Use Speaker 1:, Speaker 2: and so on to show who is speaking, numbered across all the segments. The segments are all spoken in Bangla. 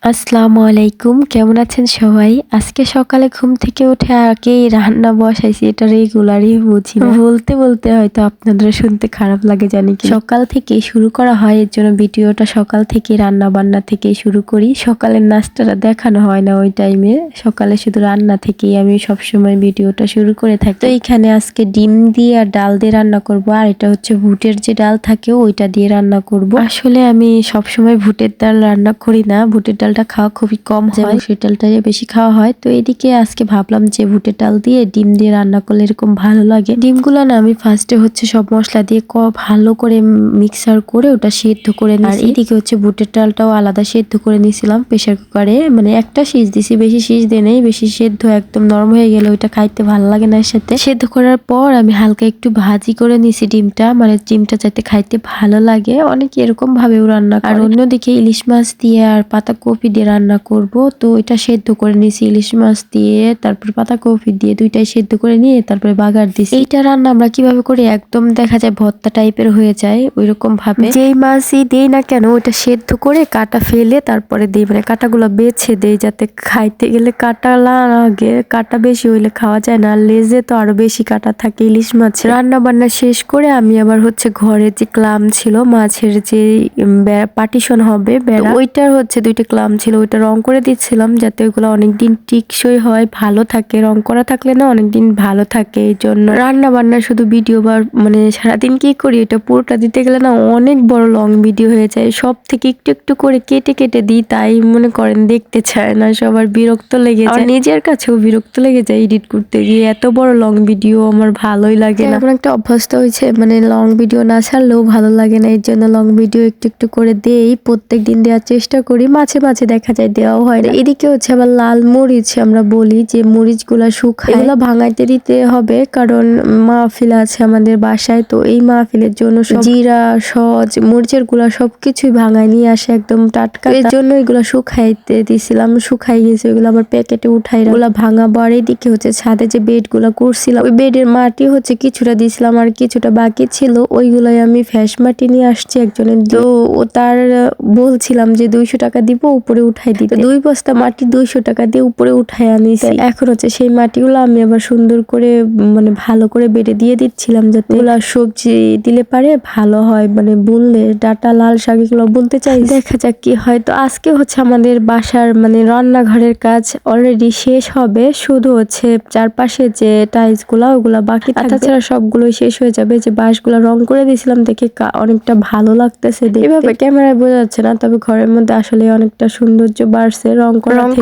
Speaker 1: আসসালামু আলাইকুম। কেমন আছেন সবাই? আজকে সকালে ঘুম থেকে উঠে আগেই রান্না বসাইছি। এটা রেগুলারই বুঝি না। বলতে হয়তো আপনাদের শুনতে খারাপ লাগে জানি কি। সকাল থেকেই শুরু করা হয়, এর জন্য ভিডিওটা সকাল থেকে রান্না বান্না থেকেই শুরু করি। সকালের নাস্তাটা দেখানো হয় না ওই টাইমে। সকালে শুধু রান্না থেকেই আমি সবসময় ভিডিওটা শুরু করে থাকি। তো এইখানে আজকে ডিম দিয়ে আর ডাল দিয়ে রান্না করব। আর এটা হচ্ছে বুটের যে ডাল থাকে ওইটা দিয়ে রান্না করব। আসলে আমি সবসময় বুটের ডাল রান্না করি না। বুটের ডালটা খাওয়া খুবই কম হয়, মসুর ডালটাই বেশি খাওয়া হয়। তো এদিকে আজকে ভাবলাম যে বুটের ডাল দিয়ে ডিম দিয়ে রান্না করলে এরকম ভালো লাগে। ডিমগুলো না আমি ফার্স্টে হচ্ছে সব মশলা দিয়ে ভালো করে মিক্সার করে ওটা সেদ্ধ করে নিই। আর এদিকে হচ্ছে বুটের ডালটাও আলাদা সেদ্ধ করে নিয়েছিলাম প্রেসার কুকারে। মানে একটা সিজ দিছি, বেশি সিজ দিয়ে নেই। বেশি সেদ্ধ একদম নরম হয়ে গেলে ওইটা খাইতে ভালো লাগে না। এর সাথে সেদ্ধ করার পর আমি হালকা একটু ভাজি করে নিয়েছি ডিমটা, মানে ডিমটা যাতে খাইতে ভালো লাগে। অনেকে এরকম ভাবেও রান্না করে। আর অন্যদিকে ইলিশ মাছ দিয়ে আর পাতাকপি দিয়ে রান্না করব। তো এটা সেদ্ধ করে নিয়েছি ইলিশ মাছ দিয়ে, তারপর পাতাকপি দিয়ে দুইটাই সেদ্ধ করে নিয়ে তারপরে বাগার দিছি। এইটা রান্না আমরা কিভাবে করি, একদম দেখা যায় ভর্তা টাইপের হয়ে যায় ওইরকম ভাবে। যেই মাছই দেই না কেন ওটা সেদ্ধ করে কাটা ফেলে তারপরে দিই, মানে কাটাগুলো বেছে দেই যাতে খাইতে গেলে কাটা লাগে। কাটা বেশি হইলে খাওয়া যায় না, আর লেজে তো আরো বেশি কাটা থাকে ইলিশ মাছ। রান্না বান্না শেষ করে আমি আবার হচ্ছে ঘরে যে ক্লাম ছিল মাছের যে পার্টিশন হবে বেড়া, ওইটার হচ্ছে দুইটা ক্লাম ছিল, ওইটা রং করে দিচ্ছিলাম যাতে ওইগুলো অনেকদিন টিকসই হয়, ভালো থাকে। রং করা থাকলে না অনেকদিন ভালো থাকে। এই জন্য রান্না বান্না শুধু ভিডিও বা মানে সারাদিন কি করি এটা পুরোটা দিতে গেলে না অনেক বড় লং ভিডিও হয়ে যায়। সব থেকে একটু একটু করে কেটে কেটে দিই, তাই মনে করেন দেখতে চায় না, সবার বিরক্ত লেগে যায়। নিজের কাছেও বিরক্ত লেগে যায় এডিট করতে গিয়ে। এত বড় লং ভিডিও আমার ভালোই লাগে না। এমন একটা অভ্যস্ত হয়েছে, মানে লং ভিডিও না ছাড়লেও ভালো লাগে না। এর জন্য লং ভিডিও একটু একটু করে দেই, প্রত্যেক দিন দেওয়ার চেষ্টা করি। মাঝে মাঝে দেখা যায় দেওয়াও হয় না। এদিকে হচ্ছে আবার লাল মরিচ, আমরা বলি যে মরিচ গুলা শুকায়, এগুলা ভাঙাইতে দিতে হবে, কারণ মাহফিল আছে আমাদের বাসায়। তো এই মাহফিলের জন্য জিরা সজ মরিচের গুলা সবকিছুই ভাঙায় নিয়ে আসে একদম টাটকা। এর জন্য এগুলা শুকাইতে দিছিলাম, শুকাই গেছে। ওইগুলো আবার প্যাকেটে উঠাই ওগুলা ভাঙাবো। আর এদিকে হচ্ছে ছাদে যে বেড গুলা করছিলাম, ওই বেডের মাটি হচ্ছে কিছুটা দিছিলাম আর কিছুটা বাকি ছিল, ওইগুলাই আমি ফ্যাস মাটি নিয়ে আসছি একজনের। তো তার বলছিলাম যে 200 টাকা দিব উপরে উঠাই দিতে। 2 বস্তা মাটি 200 টাকা দিয়ে উপরে উঠাই আনিছি। এখন হচ্ছে সেই মাটিগুলো আমি আবার সুন্দর করে মানে ভালো করে বেডে দিয়ে দিচ্ছিলাম, যাতে ওগুলা সবজি দিলে পারে ভালো হয়, মানে বুনলে ডাটা লাল শাক এগুলো বলতে চাই। দেখা যাক কি হয়। তো আজকে হচ্ছে আমাদের বাসার মানে রান্নাঘরের কাজ অলরেডি শেষ হবে, শুধু হচ্ছে চারপাশে যে টাইলস গুলা ওগুলা বাকি থাকবে, তাছাড়া সবগুলোই শেষ হয়ে যাবে। যে বাঁশগুলা রং করে দিয়েছিলাম দেখে অনেকটা ভালো লাগতেছে দেখতে। এভাবে ক্যামেরায় বোঝা যাচ্ছে না, তবে ঘরের মধ্যে আসলে অনেকটা সৌন্দর্য বাড়ছে রং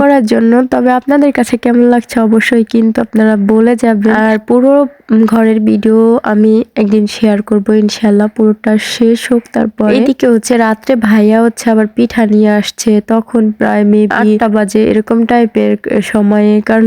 Speaker 1: করার জন্য। তবে আপনাদের কাছে কেমন লাগছে অবশ্যই কিন্তু আপনারা বলে যাবেন। আর পুরো ঘরের ভিডিও আমি একদিন শেয়ার করব ইনশাল্লাহ, পুরোটা শেষ হোক তারপর। এদিকে হচ্ছে রাত্রে ভাইয়া হচ্ছে আবার পিঠা নিয়ে আসছে, তখন প্রায় মেবি 8টা বাজে এরকম টাইপের সময়ে। কারণ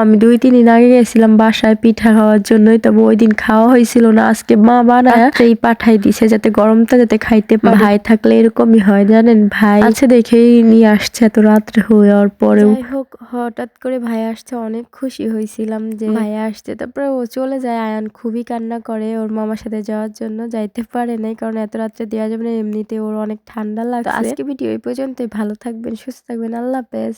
Speaker 1: আমি 2-3 দিন আগে গেছিলাম বাসায় পিঠা খাওয়ার জন্যই, তবে ওই দিন খাওয়া হয়েছিল না। আজকে মা বানায় এই পাঠাই দিছে যাতে গরমটা যাতে খাইতে পারে। ভাই থাকলে এরকমই হয় জানেন, ভাই আছে দেখেই নিয়ে আসছে এত রাত্রে হওয়ার পরেও। যাই হোক, হঠাৎ করে ভাই আসছে, অনেক খুশি হয়েছিলাম যে ভাই আসছে। তারপরে ও চলে যায়, আয়ান খুবই কান্না করে ওর মামার সাথে যাওয়ার জন্য, যাইতে পারে নাই কারণ এত রাত্রে দেওয়া যাবে না, এমনিতে ওর অনেক ঠান্ডা লাগছে। আজকে ভিডিও এই পর্যন্তই। ভালো থাকবেন, সুস্থ থাকবেন, আল্লাহ হাফেজ।